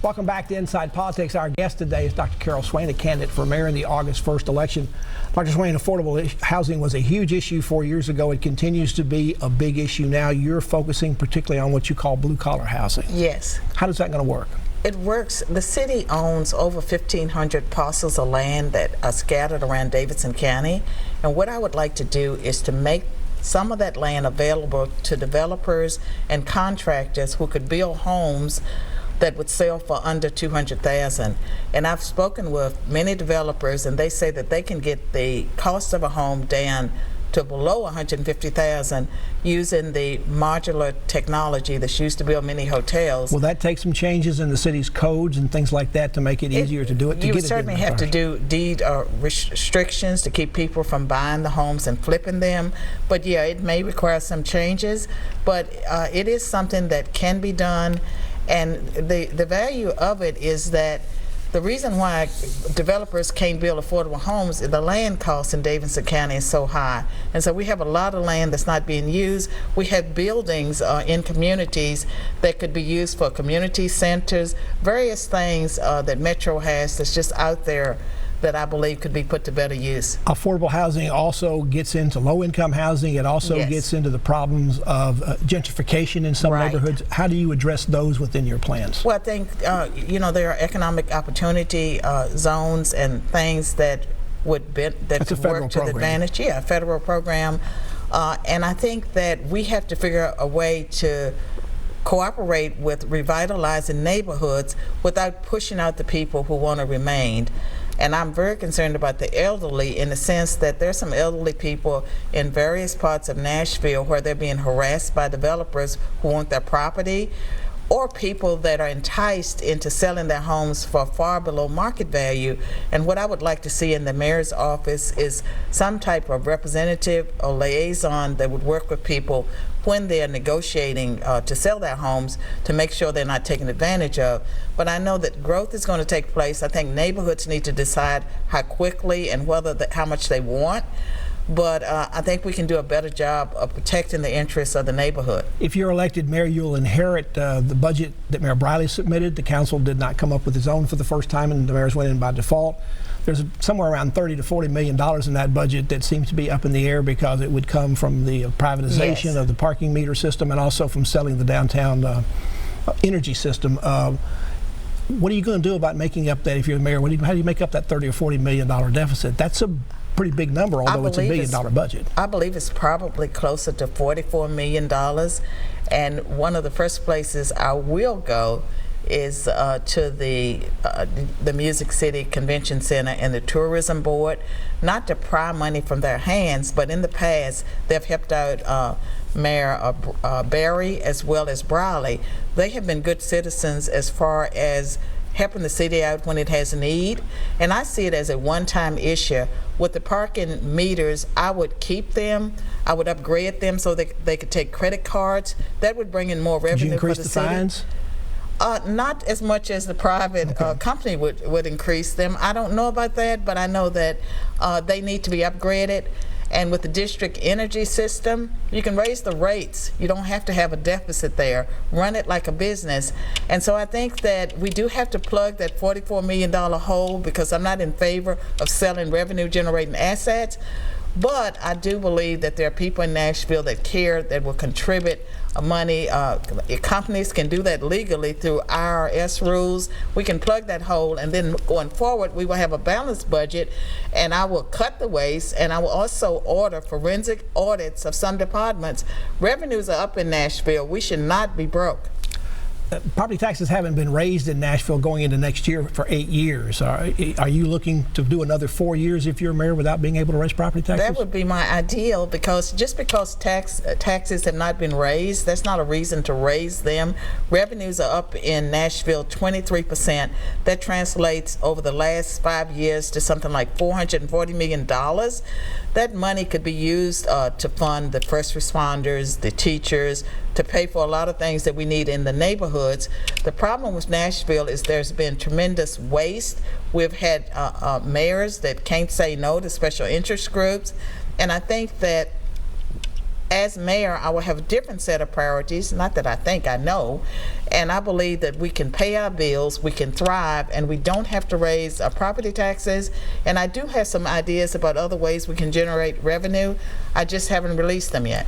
Welcome back to Inside Politics. Our guest today is Dr. Carol Swain, a candidate for mayor in the August 1st election. Dr. Swain, affordable housing was a huge issue 4 years ago. It continues to be a big issue now. You're focusing particularly on what you call blue-collar housing. Yes. How is that going to work? It works. The city owns over 1,500 parcels of land that are scattered around Davidson County. And what I would like to do is to make some of that land available to developers and contractors who could build homes that would sell for under $200,000. And I've spoken with many developers, and they say that they can get the cost of a home down to below $150,000 using the modular technology that's used to build many hotels. Will that take some changes in the city's codes and things like that to make it easier to do it? You would certainly have to do deed restrictions to keep people from buying the homes and flipping them. But yeah, it may require some changes, but it is something that can be done. And the value of it is that the reason why developers can't build affordable homes is the land cost in Davidson County is so high. And so we have a lot of land that's not being used. We have buildings in communities that could be used for community centers, various things that Metro has that's just out there that I believe could be put to better use. Affordable housing also gets into low-income housing. It also gets into the problems of gentrification in some neighborhoods. How do you address those within your plans? Well, I think, there are economic opportunity zones and things that would work to the advantage. Yeah, a federal program. And I think that we have to figure out a way to cooperate with revitalizing neighborhoods without pushing out the people who want to remain. And I'm very concerned about the elderly in the sense that there's some elderly people in various parts of Nashville where they're being harassed by developers who want their property, or people that are enticed into selling their homes for far below market value. And what I would like to see in the mayor's office is some type of representative or liaison that would work with people when they're negotiating to sell their homes to make sure they're not taken advantage of. But I know that growth is going to take place. I think neighborhoods need to decide how quickly and how much they want. But I think we can do a better job of protecting the interests of the neighborhood. If you're elected mayor, you'll inherit the budget that Mayor Briley submitted. The council did not come up with its own for the first time, and the mayor's went in by default. There's somewhere around $30 to $40 million in that budget that seems to be up in the air because it would come from the privatization of the parking meter system and also from selling the downtown energy system. What are you going to do about making up that, if you're the mayor? How do you make up that $30 or $40 million deficit? That's a pretty big number, although it's a $1 billion budget. I believe it's probably closer to $44 million. And one of the first places I will go is to the Music City Convention Center and the Tourism Board, not to pry money from their hands, but in the past they've helped out Mayor Barry as well as Briley. They have been good citizens as far as helping the city out when it has a need, and I see it as a one-time issue. With the parking meters, I would keep them, I would upgrade them so that they could take credit cards. That would bring in more revenue for the city. Did you increase the fines? Not as much as the private company would increase them. I don't know about that, but I know that they need to be upgraded. And with the district energy system, you can raise the rates. You don't have to have a deficit there. Run it like a business. And so I think that we do have to plug that $44 million hole, because I'm not in favor of selling revenue generating assets. But I do believe that there are people in Nashville that care, that will contribute money. Companies can do that legally through IRS rules. We can plug that hole, and then going forward, we will have a balanced budget, and I will cut the waste, and I will also order forensic audits of some departments. Revenues are up in Nashville. We should not be broke. Property taxes haven't been raised in Nashville going into next year for 8 years. Are you looking to do another 4 years if you're mayor without being able to raise property taxes? That would be my ideal, because just because taxes have not been raised, that's not a reason to raise them. Revenues are up in Nashville 23%. That translates over the last 5 years to something like $440 million. That money could be used to fund the first responders, the teachers, to pay for a lot of things that we need in the neighborhoods. The problem with Nashville is there's been tremendous waste. We've had mayors that can't say no to special interest groups, and I think that as mayor, I will have a different set of priorities, not that I think I know, and I believe that we can pay our bills, we can thrive, and we don't have to raise property taxes. And I do have some ideas about other ways we can generate revenue. I just haven't released them yet.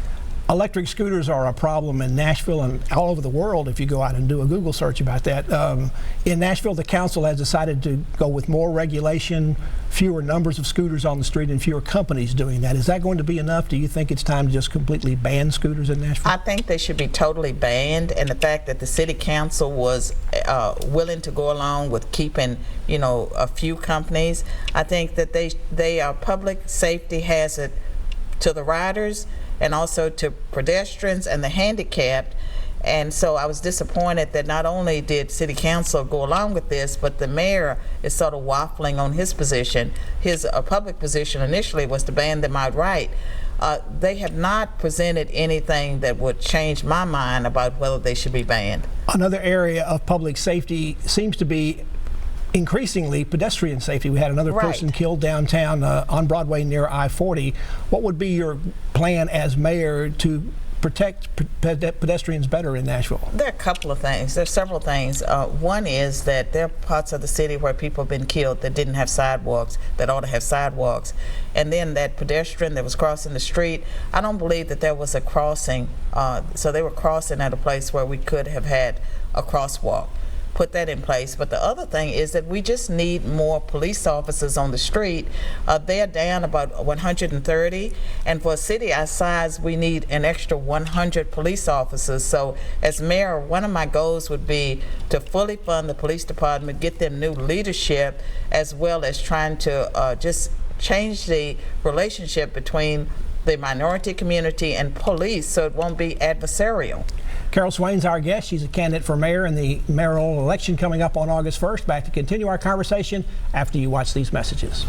Electric scooters are a problem in Nashville and all over the world if you go out and do a Google search about that. In Nashville, the council has decided to go with more regulation, fewer numbers of scooters on the street, and fewer companies doing that. Is that going to be enough? Do you think it's time to just completely ban scooters in Nashville? I think they should be totally banned, and the fact that the city council was willing to go along with keeping, a few companies, I think that they are public safety hazard to the riders and also to pedestrians and the handicapped. And so I was disappointed that not only did city council go along with this, but the mayor is sort of waffling on his position. His public position initially was to ban them outright. They have not presented anything that would change my mind about whether they should be banned. Another area of public safety seems to be increasingly pedestrian safety. We had another person killed downtown on Broadway near I-40. What would be your plan as mayor to protect pedestrians better in Nashville? There are a couple of things. There are several things. One is that there are parts of the city where people have been killed that didn't have sidewalks, that ought to have sidewalks. And then that pedestrian that was crossing the street, I don't believe that there was a crossing, so they were crossing at a place where we could have had a crosswalk. Put that in place. But the other thing is that we just need more police officers on the street. They're down about 130, and for a city our size, we need an extra 100 police officers. So as mayor, one of my goals would be to fully fund the police department, get them new leadership, as well as trying to just change the relationship between the minority community and police so it won't be adversarial. Carol Swain's our guest. She's a candidate for mayor in the mayoral election coming up on August 1st. Back to continue our conversation after you watch these messages.